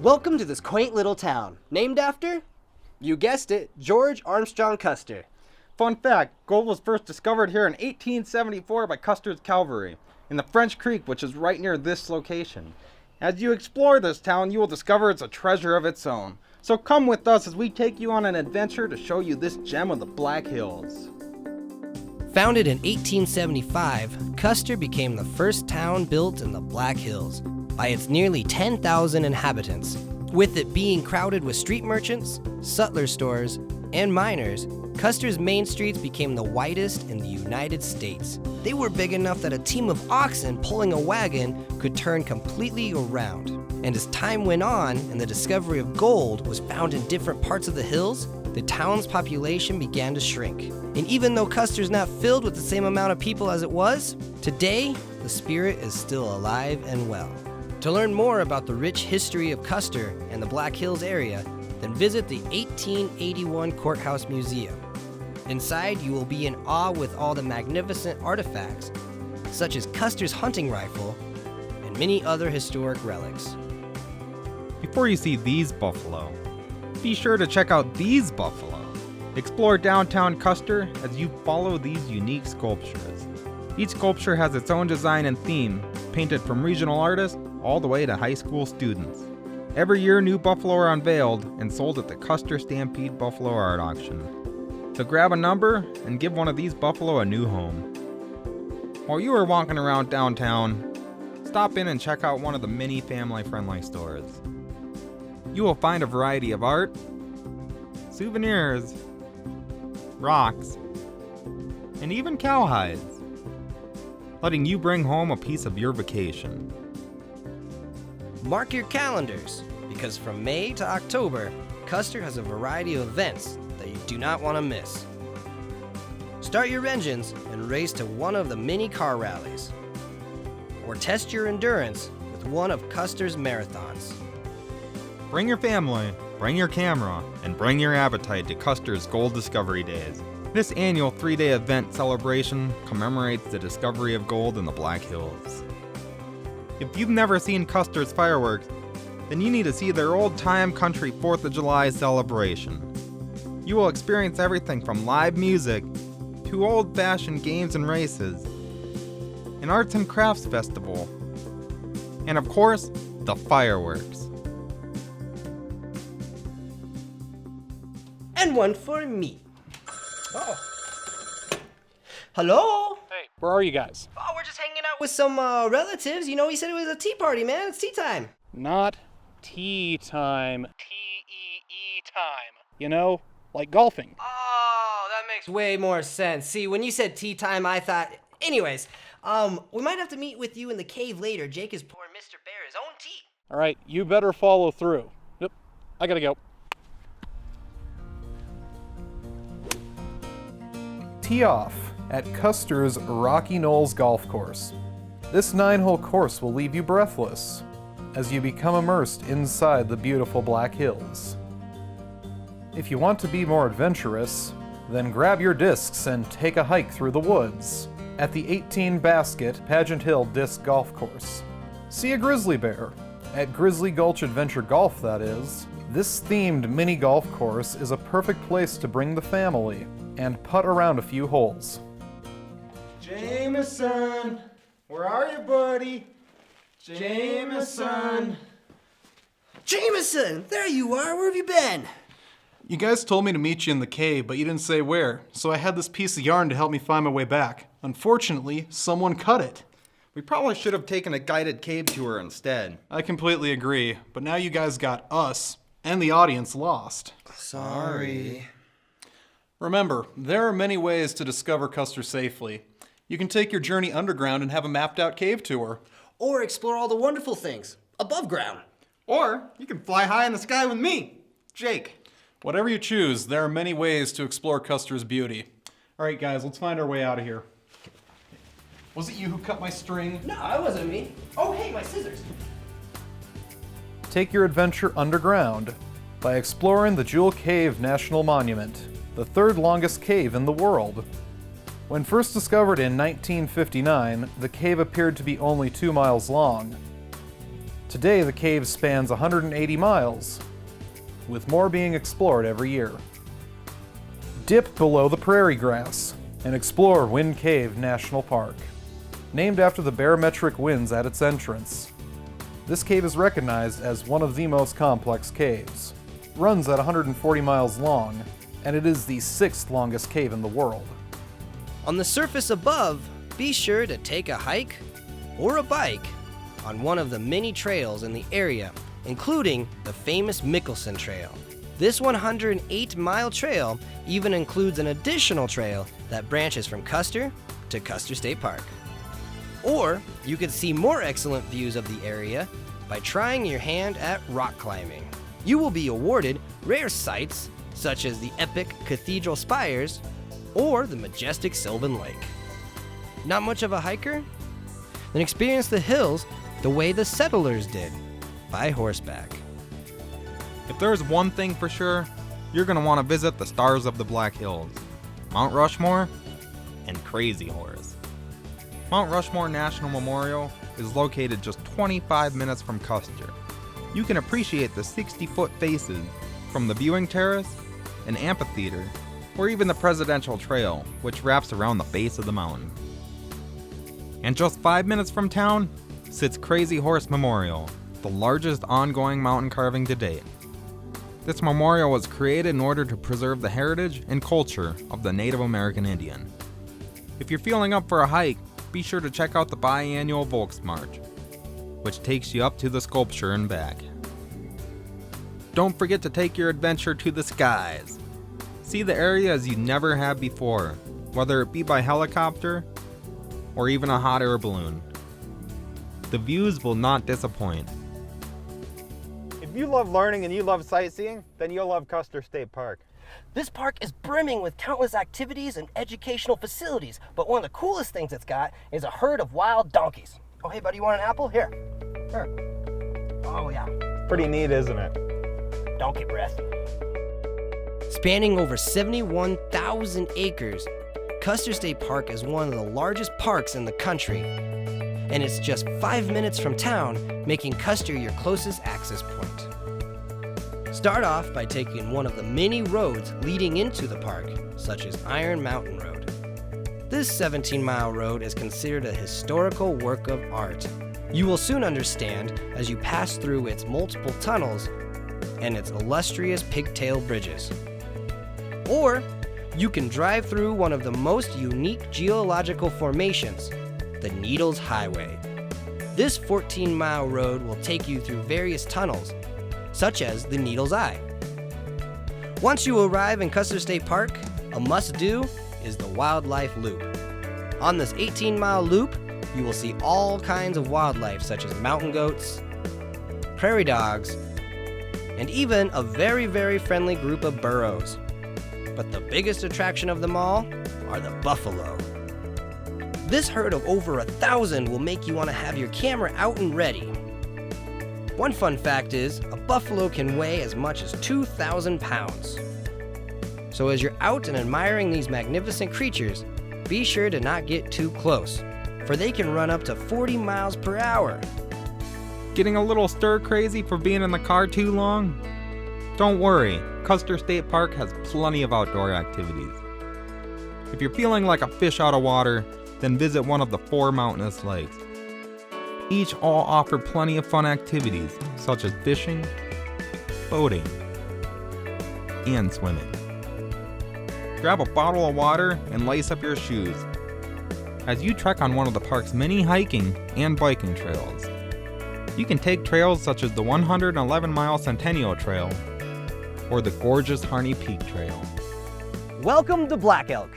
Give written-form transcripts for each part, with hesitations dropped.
Welcome to this quaint little town, named after, you guessed it, George Armstrong Custer. Fun fact, gold was first discovered here in 1874 by Custer's cavalry in the French Creek, which is right near this location. As you explore this town, you will discover it's a treasure of its own. So come with us as we take you on an adventure to show you this gem of the Black Hills. Founded in 1875, Custer became the first town built in the Black Hills by its nearly 10,000 inhabitants. With it being crowded with street merchants, sutler stores, and miners, Custer's main streets became the widest in the United States. They were big enough that a team of oxen pulling a wagon could turn completely around. And as time went on and the discovery of gold was found in different parts of the hills, the town's population began to shrink. And even though Custer's not filled with the same amount of people as it was, today the spirit is still alive and well. To learn more about the rich history of Custer and the Black Hills area, then visit the 1881 Courthouse Museum. Inside, you will be in awe with all the magnificent artifacts, such as Custer's hunting rifle and many other historic relics. Before you see these buffalo, be sure to check out these buffalo. Explore downtown Custer as you follow these unique sculptures. Each sculpture has its own design and theme, painted from regional artists all the way to high school students. Every year, new buffalo are unveiled and sold at the Custer Stampede Buffalo Art Auction. So grab a number and give one of these buffalo a new home. While you are walking around downtown, stop in and check out one of the many family-friendly stores. You will find a variety of art, souvenirs, rocks, and even cowhides, letting you bring home a piece of your vacation. Mark your calendars, because from May to October, Custer has a variety of events that you do not want to miss. Start your engines and race to one of the mini car rallies, or test your endurance with one of Custer's marathons. Bring your family, bring your camera, and bring your appetite to Custer's Gold Discovery Days. This annual 3-day event celebration commemorates the discovery of gold in the Black Hills. If you've never seen Custer's fireworks, then you need to see their old-time country 4th of July celebration. You will experience everything from live music to old-fashioned games and races, an arts and crafts festival, and of course, the fireworks. And one for me. Oh. Hello? Hey, where are you guys? Oh, we're just hanging out with some relatives. You know, he said it was a tea party, man. It's tea time. Not tea time. T-E-E time. You know, like golfing. Oh, that makes way more sense. See, when you said tea time, I thought... Anyways, we might have to meet with you in the cave later. Jake is pouring Mr. Bear his own tea. All right, you better follow through. Yep, I gotta go. Tee off at Custer's Rocky Knowles Golf Course. This 9-hole course will leave you breathless as you become immersed inside the beautiful Black Hills. If you want to be more adventurous, then grab your discs and take a hike through the woods at the 18-basket Pageant Hill Disc Golf Course. See a grizzly bear at Grizzly Gulch Adventure Golf, that is. This themed mini golf course is a perfect place to bring the family and putt around a few holes. Jameson, where are you, buddy? Jameson. Jameson, there you are. Where have you been? You guys told me to meet you in the cave, but you didn't say where, so I had this piece of yarn to help me find my way back. Unfortunately, someone cut it. We probably should have taken a guided cave tour instead. I completely agree, but now you guys got us and the audience lost. Sorry. Remember, there are many ways to discover Custer safely. You can take your journey underground and have a mapped out cave tour. Or explore all the wonderful things above ground. Or you can fly high in the sky with me, Jake. Whatever you choose, there are many ways to explore Custer's beauty. All right, guys, let's find our way out of here. Was it you who cut my string? No, it wasn't me. Oh, hey, my scissors. Take your adventure underground by exploring the Jewel Cave National Monument, the 3rd longest cave in the world. When first discovered in 1959, the cave appeared to be only 2 miles long. Today, the cave spans 180 miles, with more being explored every year. Dip below the prairie grass and explore Wind Cave National Park. Named after the barometric winds at its entrance, this cave is recognized as one of the most complex caves. It runs at 140 miles long, and it is the 6th longest cave in the world. On the surface above, be sure to take a hike or a bike on one of the many trails in the area, including the famous Mickelson Trail. This 108-mile trail even includes an additional trail that branches from Custer to Custer State Park. Or you could see more excellent views of the area by trying your hand at rock climbing. You will be awarded rare sights such as the epic cathedral spires or the majestic Sylvan Lake. Not much of a hiker? Then experience the hills the way the settlers did, by horseback. If there's one thing for sure, you're going to want to visit the stars of the Black Hills, Mount Rushmore and Crazy Horse. Mount Rushmore National Memorial is located just 25 minutes from Custer. You can appreciate the 60-foot faces from the viewing terrace, an amphitheater, or even the Presidential Trail, which wraps around the base of the mountain. And just 5 minutes from town sits Crazy Horse Memorial, the largest ongoing mountain carving to date. This memorial was created in order to preserve the heritage and culture of the Native American Indian. If you're feeling up for a hike, be sure to check out the biannual Volksmarch, which takes you up to the sculpture and back. Don't forget to take your adventure to the skies. See the area as you never have before, whether it be by helicopter or even a hot air balloon. The views will not disappoint. If you love learning and you love sightseeing, then you'll love Custer State Park. This park is brimming with countless activities and educational facilities, but one of the coolest things it's got is a herd of wild donkeys. Oh, hey, buddy, you want an apple? Here. Oh, yeah. Pretty neat, isn't it? Donkey breath. Spanning over 71,000 acres, Custer State Park is one of the largest parks in the country, and it's just 5 minutes from town, making Custer your closest access point. Start off by taking one of the many roads leading into the park, such as Iron Mountain Road. This 17-mile road is considered a historical work of art. You will soon understand as you pass through its multiple tunnels and its illustrious pigtail bridges. Or you can drive through one of the most unique geological formations, the Needles Highway. This 14-mile road will take you through various tunnels, such as the Needles Eye. Once you arrive in Custer State Park, a must-do is the Wildlife Loop. On this 18-mile loop, you will see all kinds of wildlife such as mountain goats, prairie dogs, and even a very, very friendly group of burros. But the biggest attraction of them all are the buffalo. This herd of over 1,000 will make you want to have your camera out and ready. One fun fact is, a buffalo can weigh as much as 2,000 pounds. So as you're out and admiring these magnificent creatures, be sure to not get too close, for they can run up to 40 miles per hour. Getting a little stir crazy for being in the car too long? Don't worry, Custer State Park has plenty of outdoor activities. If you're feeling like a fish out of water, then visit one of the 4 mountainous lakes. Each all offer plenty of fun activities such as fishing, boating, and swimming. Grab a bottle of water and lace up your shoes as you trek on one of the park's many hiking and biking trails. You can take trails such as the 111-mile Centennial Trail or the gorgeous Harney Peak Trail. Welcome to Black Elk.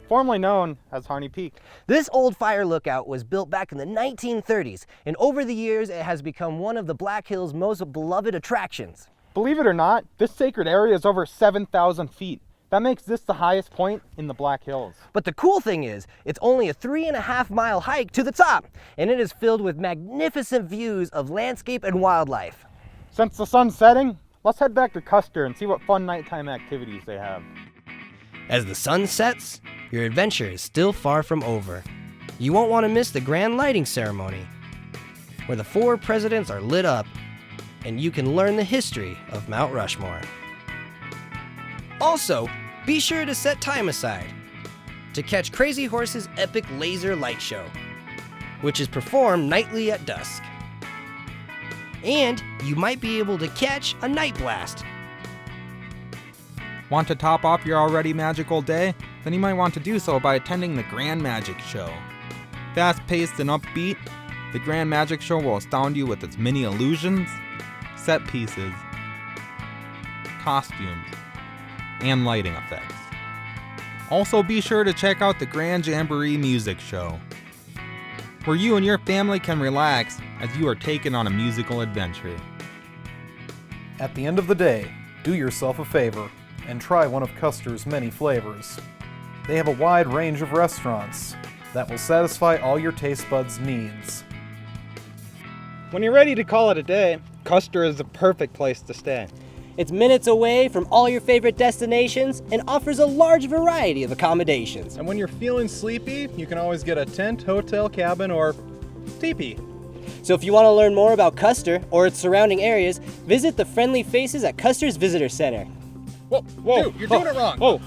Formerly known as Harney Peak. This old fire lookout was built back in the 1930s, and over the years it has become one of the Black Hills' most beloved attractions. Believe it or not, this sacred area is over 7,000 feet. That makes this the highest point in the Black Hills. But the cool thing is, it's only a 3.5-mile hike to the top, and it is filled with magnificent views of landscape and wildlife. Since the sun's setting, let's head back to Custer and see what fun nighttime activities they have. As the sun sets, your adventure is still far from over. You won't want to miss the grand lighting ceremony. where the 4 presidents are lit up, and you can learn the history of Mount Rushmore. Also, be sure to set time aside to catch Crazy Horse's epic laser light show, which is performed nightly at dusk. And you might be able to catch a night blast. Want to top off your already magical day? Then you might want to do so by attending the Grand Magic Show. Fast-paced and upbeat, the Grand Magic Show will astound you with its many illusions, set pieces, costumes, and lighting effects. Also be sure to check out the Grand Jamboree Music Show, where you and your family can relax as you are taken on a musical adventure. At the end of the day, do yourself a favor and try one of Custer's many flavors. They have a wide range of restaurants that will satisfy all your taste buds' needs. When you're ready to call it a day, Custer is the perfect place to stay. It's minutes away from all your favorite destinations and offers a large variety of accommodations. And when you're feeling sleepy, you can always get a tent, hotel, cabin, or teepee. So if you want to learn more about Custer or its surrounding areas, visit the friendly faces at Custer's Visitor Center. Whoa, dude, you're doing it wrong. Whoa.